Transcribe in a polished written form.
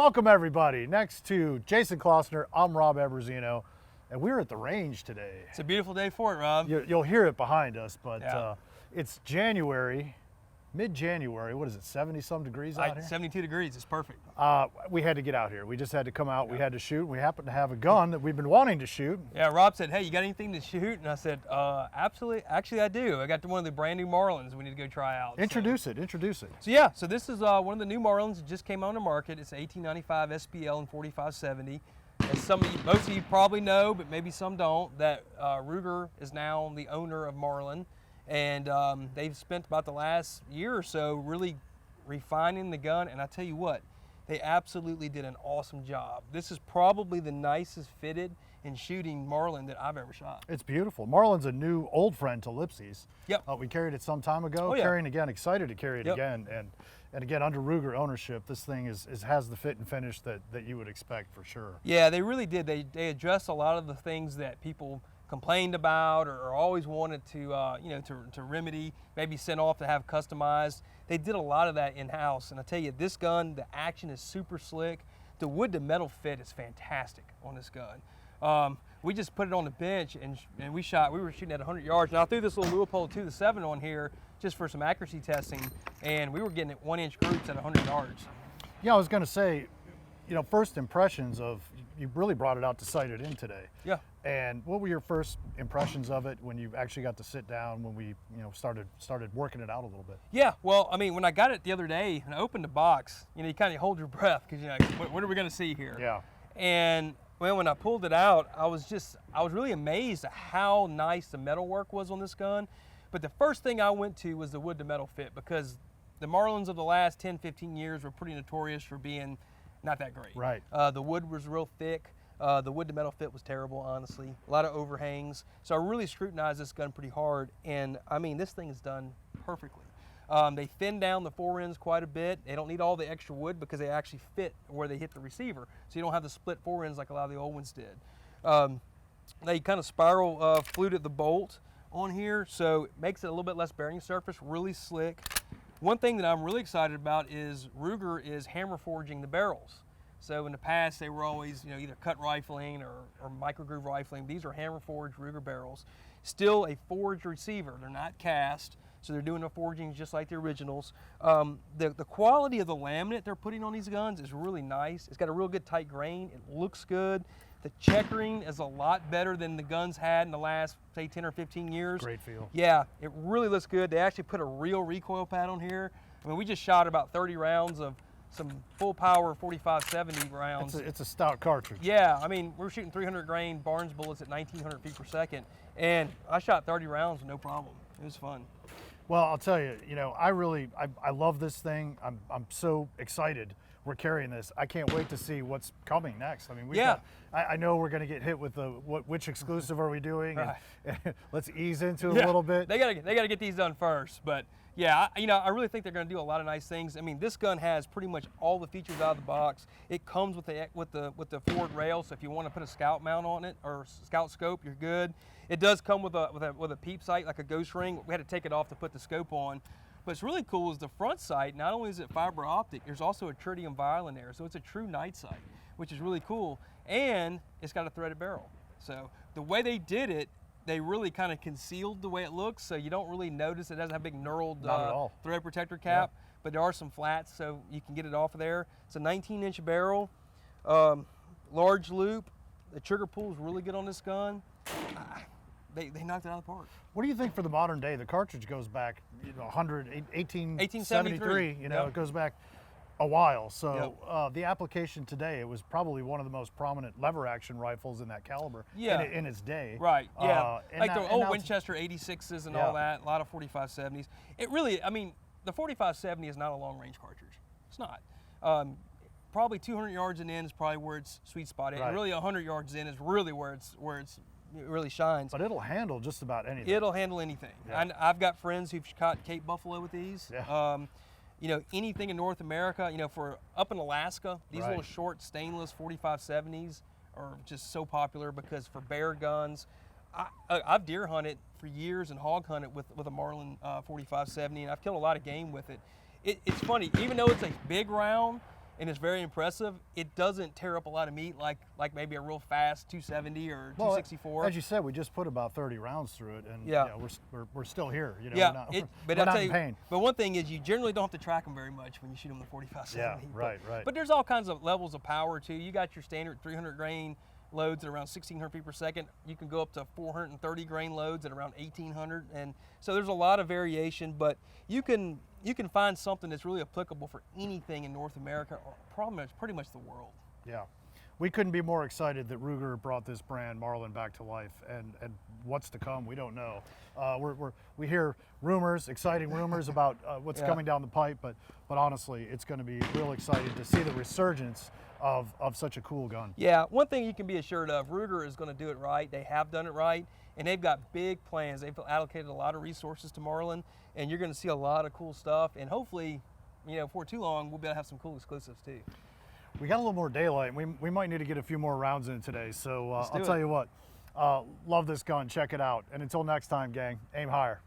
Welcome everybody. Next to Jason Cloessner, I'm Rob Eberzino, and we're at the range today. It's a beautiful day for it, Rob. You'll hear it behind us, but Yeah. it's January, mid-January. What is it, 70-some degrees out here? 72 degrees, it's perfect. We had to get out here. We just had to come out. Yeah. We had to shoot. We happened to have a gun that we've been wanting to shoot. Yeah, Rob said, hey, you got anything to shoot? And I said, absolutely. Actually, I do. I got one of the brand new Marlins we need to go try out. Introduce it. So yeah, so this is one of the new Marlins that just came on the market. It's 1895 SBL and 4570. As most of you probably know, but maybe some don't, that Ruger is now the owner of Marlin. And they've spent about the last year or so really refining the gun. And I tell you what, they absolutely did an awesome job. This is probably the nicest fitted and shooting Marlin that I've ever shot. It's beautiful. Marlin's a new old friend to LIPSEY'S. Yep. We carried it some time ago. Oh, yeah. Carrying again, excited to carry it again. And again, under Ruger ownership, this thing has the fit and finish that you would expect for sure. Yeah, they really did. They addressed a lot of the things that people complained about or always wanted to remedy, maybe send off to have customized. They did a lot of that in-house, and I tell you, this gun, the action is super slick. The wood to metal fit is fantastic on this gun. We just put it on the bench and we were shooting at 100 yards. Now I threw this little Leupold 2-7 on here just for some accuracy testing, and we were getting at 1-inch groups at 100 yards. Yeah, I was going to say, first impressions of, you really brought it out to sight it in today. Yeah. And what were your first impressions of it when you actually got to sit down, when we started working it out a little bit? Yeah, well, I mean, when I got it the other day and I opened the box, you kind of hold your breath because you're like, what are we going to see here? Yeah. And when I pulled it out, I was really amazed at how nice the metalwork was on this gun. But the first thing I went to was the wood to metal fit, because the Marlins of the last 10, 15 years were pretty notorious for being not that great. Right. The wood was real thick. The wood to metal fit was terrible, honestly. A lot of overhangs. So I really scrutinized this gun pretty hard. And I mean, this thing is done perfectly. They thin down the fore ends quite a bit. They don't need all the extra wood because they actually fit where they hit the receiver. So you don't have the split fore ends like a lot of the old ones did. They kind of spiral fluted the bolt on here, so it makes it a little bit less bearing surface, really slick. One thing that I'm really excited about is Ruger is hammer forging the barrels. So in the past, they were always either cut rifling or micro groove rifling. These are hammer forged Ruger barrels. Still a forged receiver. They're not cast, so they're doing the forging just like the originals. The quality of the laminate they're putting on these guns is really nice. It's got a real good tight grain. It looks good. The checkering is a lot better than the guns had in the last, say, 10 or 15 years. Great feel. Yeah, it really looks good. They actually put a real recoil pad on here. I mean, we just shot about 30 rounds of some full power 4570 rounds. It's a stout cartridge. Yeah, I mean, we're shooting 300 grain Barnes bullets at 1900 feet per second, and I shot 30 rounds with no problem. It was fun. Well, I'll tell you, I love this thing. I'm so excited we're carrying this. I can't wait to see what's coming next. I mean, I know we're going to get hit with which exclusive are we doing? Right. And let's ease into it a little bit. They gotta get these done first, but yeah, I really think they're going to do a lot of nice things. I mean, this gun has pretty much all the features out of the box. It comes with the forward rail, so if you want to put a scout mount on it or scout scope, you're good. It does come with a peep sight, like a ghost ring. We had to take it off to put the scope on. But what's really cool is the front sight. Not only is it fiber optic, there's also a tritium vial in there, so it's a true night sight, which is really cool. And it's got a threaded barrel. So the way they did it, they really kind of concealed the way it looks, so you don't really notice it doesn't have a big knurled thread protector cap, but there are some flats, so you can get it off of there. It's a 19-inch barrel, large loop. The trigger pull is really good on this gun. They knocked it out of the park. What do you think for the modern day? The cartridge goes back, 1873. It goes back a while. So the application today, it was probably one of the most prominent lever action rifles in that caliber in its day. Right, yeah. Like the old now Winchester 86s and all that, a lot of 4570s. It really, I mean, the 4570 is not a long range cartridge. It's not. Probably 200 yards in is probably where it's sweet spot. Right. And really 100 yards in is really where it really shines. But it'll handle just about anything. It'll handle anything. Yeah. I've got friends who've caught Cape Buffalo with these. Yeah. Anything in North America, for up in Alaska, these little short stainless 4570s are just so popular because for bear guns, I've deer hunted for years and hog hunted with a Marlin 4570, and I've killed a lot of game with it. It's funny, even though it's a big round, and it's very impressive. It doesn't tear up a lot of meat like maybe a real fast 270 or 264. As you said, we just put about 30 rounds through it, and yeah, you know, we're still here. You know, yeah, we're not in pain. But one thing is, you generally don't have to track them very much when you shoot them the 45-70. Yeah, right. But there's all kinds of levels of power too. You got your standard 300 grain loads at around 1,600 feet per second. You can go up to 430 grain loads at around 1,800, and so there's a lot of variation. But you can find something that's really applicable for anything in North America, or pretty much the world. Yeah, we couldn't be more excited that Ruger brought this brand Marlin back to life, and what's to come, we don't know. We hear rumors, exciting rumors about what's coming down the pipe, but honestly, it's going to be real exciting to see the resurgence of such a cool gun. Yeah, one thing you can be assured of, Ruger is going to do it right. They have done it right, and they've got big plans. They've allocated a lot of resources to Marlin, and you're going to see a lot of cool stuff, and hopefully, you know, before too long, we'll be able to have some cool exclusives too. We got a little more daylight. We might need to get a few more rounds in today, so I'll tell you what, love this gun, check it out. And until next time, gang, aim higher.